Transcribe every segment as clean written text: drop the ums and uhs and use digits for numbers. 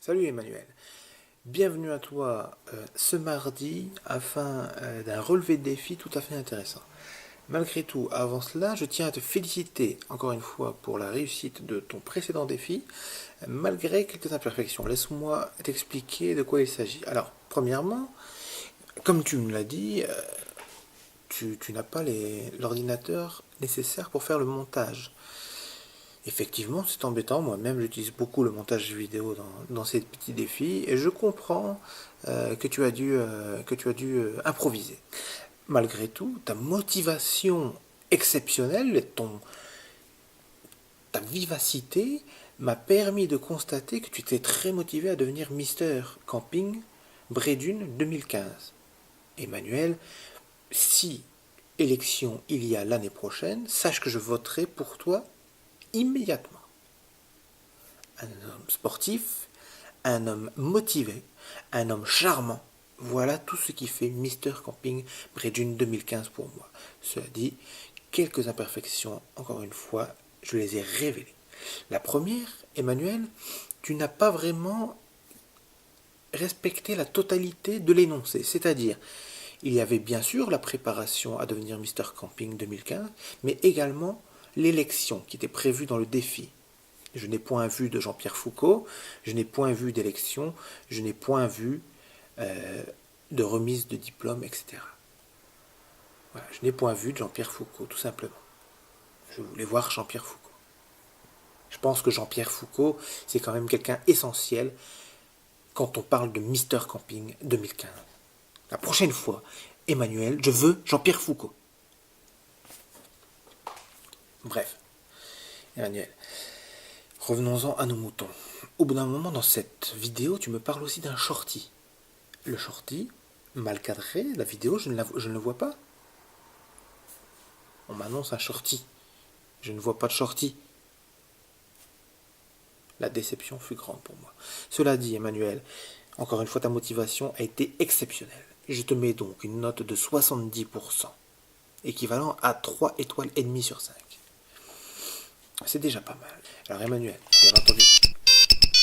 Salut Emmanuel, bienvenue à toi ce mardi afin d'un relevé de défi tout à fait intéressant. Malgré tout, avant cela, je tiens à te féliciter encore une fois pour la réussite de ton précédent défi, malgré quelques imperfections. Laisse-moi t'expliquer de quoi il s'agit. Alors, premièrement, comme tu me l'as dit, tu n'as pas l'ordinateur nécessaire pour faire le montage. Effectivement, c'est embêtant. Moi-même, j'utilise beaucoup le montage vidéo dans ces petits défis et je comprends que tu as dû improviser. Malgré tout, ta motivation exceptionnelle, ta vivacité m'a permis de constater que tu étais très motivé à devenir Mister Camping Bredune 2015. Emmanuel, si élection il y a l'année prochaine, sache que je voterai pour toi immédiatement. Un homme sportif, un homme motivé, un homme charmant. Voilà tout ce qui fait Mister Camping Bredune 2015 pour moi. Cela dit, quelques imperfections, encore une fois, je les ai révélées. La première, Emmanuel, tu n'as pas vraiment respecté la totalité de l'énoncé. C'est-à-dire, il y avait bien sûr la préparation à devenir Mister Camping 2015, mais également l'élection qui était prévue dans le défi. Je n'ai point vu de Jean-Pierre Foucault, je n'ai point vu d'élection, je n'ai point vu de remise de diplôme, etc. Voilà, je n'ai point vu de Jean-Pierre Foucault, tout simplement. Je voulais voir Jean-Pierre Foucault. Je pense que Jean-Pierre Foucault, c'est quand même quelqu'un essentiel quand on parle de Mister Camping 2015. La prochaine fois, Emmanuel, je veux Jean-Pierre Foucault. Bref, Emmanuel, revenons-en à nos moutons. Au bout d'un moment dans cette vidéo, tu me parles aussi d'un shorty. Le shorty, mal cadré, la vidéo, je ne le vois pas. On m'annonce un shorty. Je ne vois pas de shorty. La déception fut grande pour moi. Cela dit, Emmanuel, encore une fois, ta motivation a été exceptionnelle. Je te mets donc une note de 70%, équivalent à 3 étoiles et demie sur 5. C'est déjà pas mal. Alors Emmanuel, bien entendu.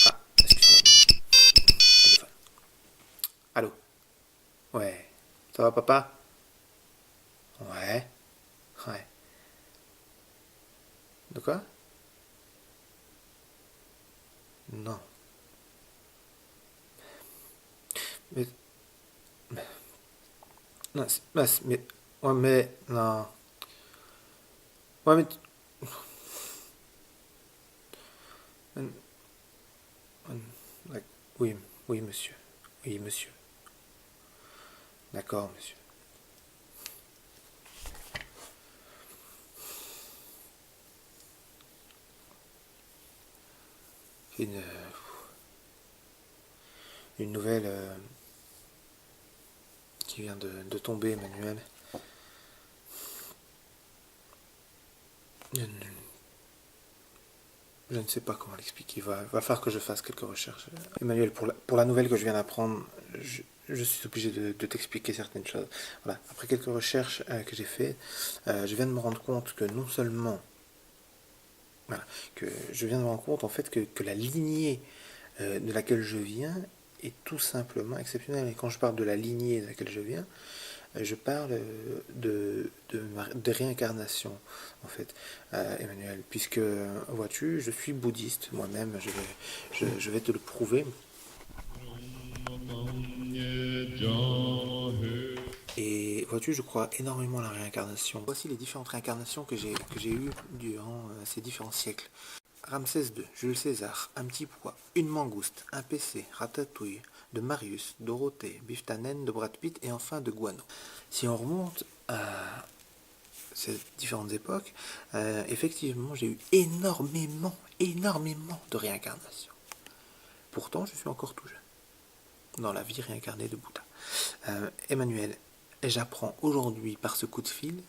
Ah, excuse-moi. Téléphone. Allô? Ouais. Ça va, papa? Ouais. Ouais. De quoi? Non. Mais... Non, mais... Ouais, mais... Non. Ouais, mais... Oui, oui, monsieur. Oui, monsieur. D'accord, monsieur. Une, une nouvelle qui vient de tomber, Emmanuel. Je ne sais pas comment l'expliquer. Il va falloir que je fasse quelques recherches. Emmanuel, pour la nouvelle que je viens d'apprendre, je suis obligé de t'expliquer certaines choses. Voilà. Après quelques recherches que j'ai faites, je viens de me rendre compte que non seulement... Voilà, que je viens de me rendre compte en fait que la lignée de laquelle je viens est tout simplement exceptionnelle. Et quand je parle de la lignée de laquelle je viens, je parle de réincarnation, en fait, Emmanuel, puisque, vois-tu, je suis bouddhiste moi-même, je vais te le prouver. Et vois-tu, je crois énormément à la réincarnation. Voici les différentes réincarnations que j'ai eues durant ces différents siècles. Ramsès II, Jules César, un petit pois, une mangouste, un PC, Ratatouille, de Marius, Dorothée, Biftanen, de Brad Pitt et enfin de Guano. Si on remonte à ces différentes époques, effectivement, j'ai eu énormément de réincarnations. Pourtant, je suis encore tout jeune dans la vie réincarnée de Bouddha. Emmanuel, j'apprends aujourd'hui par ce coup de fil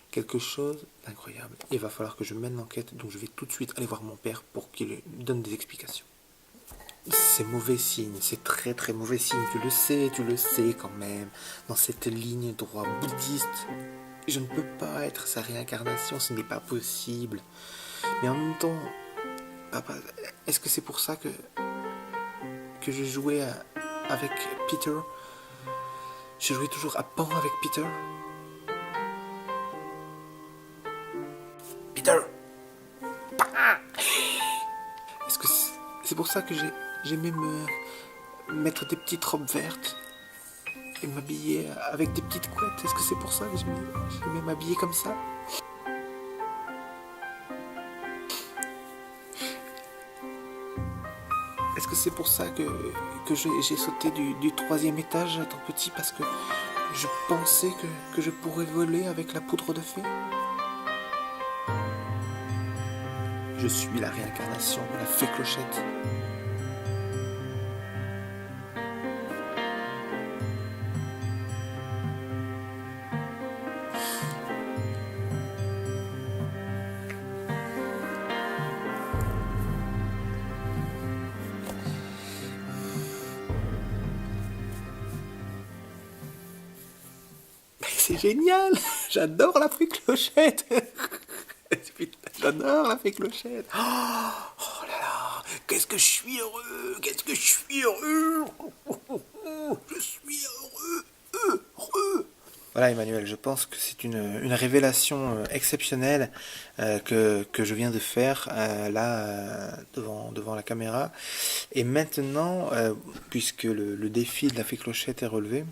quelque chose d'incroyable. Il va falloir que je mène l'enquête, donc je vais tout de suite aller voir mon père pour qu'il donne des explications. C'est mauvais signe, c'est très très mauvais signe, tu le sais quand même. Dans cette ligne droite bouddhiste, je ne peux pas être sa réincarnation, ce n'est pas possible. Mais en même temps, papa, est-ce que c'est pour ça que que je jouais avec Peter. Je jouais toujours à Pan avec Peter. Peter! Est-ce que c'est pour ça que j'aimais me mettre des petites robes vertes et m'habiller avec des petites couettes? Est-ce que c'est pour ça que j'aimais m'habiller comme ça? Est-ce que c'est pour ça que j'ai sauté du 3e étage à ton petit, parce que je pensais que je pourrais voler avec la poudre de fée? Je suis la réincarnation de la fée Clochette. C'est génial! J'adore la fée Clochette! Putain, j'adore la fée Clochette! Oh là là! Qu'est-ce que je suis heureux! Qu'est-ce que je suis heureux! Je suis heureux! Voilà, Emmanuel, je pense que c'est une révélation exceptionnelle que je viens de faire là devant la caméra. Et maintenant, puisque le défi de la fée Clochette est relevé,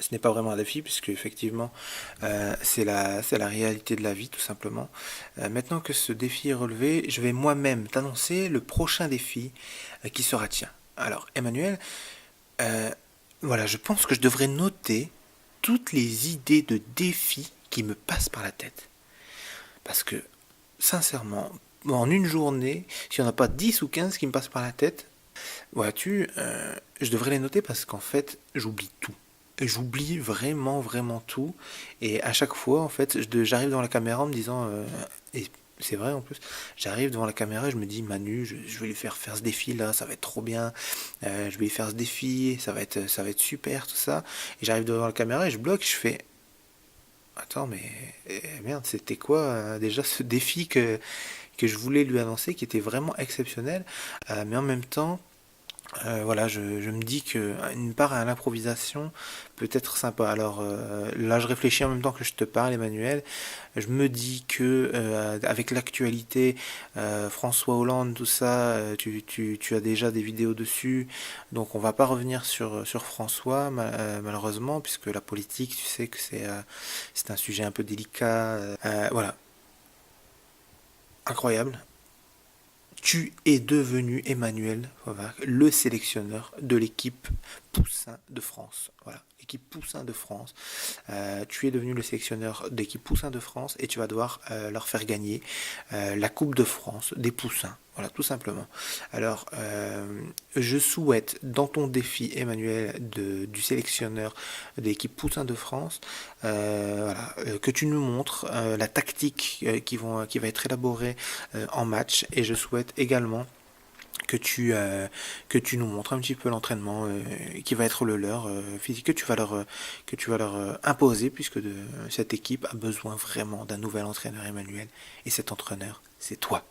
ce n'est pas vraiment un défi, puisque effectivement c'est la réalité de la vie, tout simplement. Maintenant que ce défi est relevé, je vais moi-même t'annoncer le prochain défi qui sera tien. Alors, Emmanuel, voilà, je pense que je devrais noter toutes les idées de défis qui me passent par la tête. Parce que, sincèrement, en une journée, s'il n'y en a pas 10 ou 15 qui me passent par la tête, vois-tu, je devrais les noter, parce qu'en fait, j'oublie tout. J'oublie vraiment, vraiment tout. Et à chaque fois, en fait, j'arrive devant la caméra en me disant... et c'est vrai en plus, j'arrive devant la caméra et je me dis, Manu, je vais lui faire ce défi-là, ça va être trop bien. Je vais lui faire ce défi, ça va être super, tout ça. Et j'arrive devant la caméra et je bloque, je fais... Attends, mais merde, c'était quoi déjà ce défi que je voulais lui annoncer, qui était vraiment exceptionnel. Mais en même temps... voilà, je me dis que une part à l'improvisation peut être sympa. Alors là, je réfléchis en même temps que je te parle, Emmanuel. Je me dis que avec l'actualité, François Hollande, tout ça, tu as déjà des vidéos dessus. Donc on va pas revenir sur François, malheureusement, puisque la politique, tu sais que c'est un sujet un peu délicat. Voilà, incroyable. Tu es devenu, Emmanuel Fauvard, le sélectionneur de l'équipe Poussin de France. Voilà, l'équipe Poussin de France. Tu es devenu le sélectionneur de l'équipe Poussin de France et tu vas devoir leur faire gagner la Coupe de France des Poussins. Voilà, tout simplement. Alors, je souhaite, dans ton défi, Emmanuel, du sélectionneur de l'équipe Poussin de France, voilà, que tu nous montres la tactique qui va être élaborée en match. Et je souhaite également que tu nous montres un petit peu l'entraînement qui va être le leur physique, que tu vas leur imposer, puisque cette équipe a besoin vraiment d'un nouvel entraîneur, Emmanuel. Et cet entraîneur, c'est toi.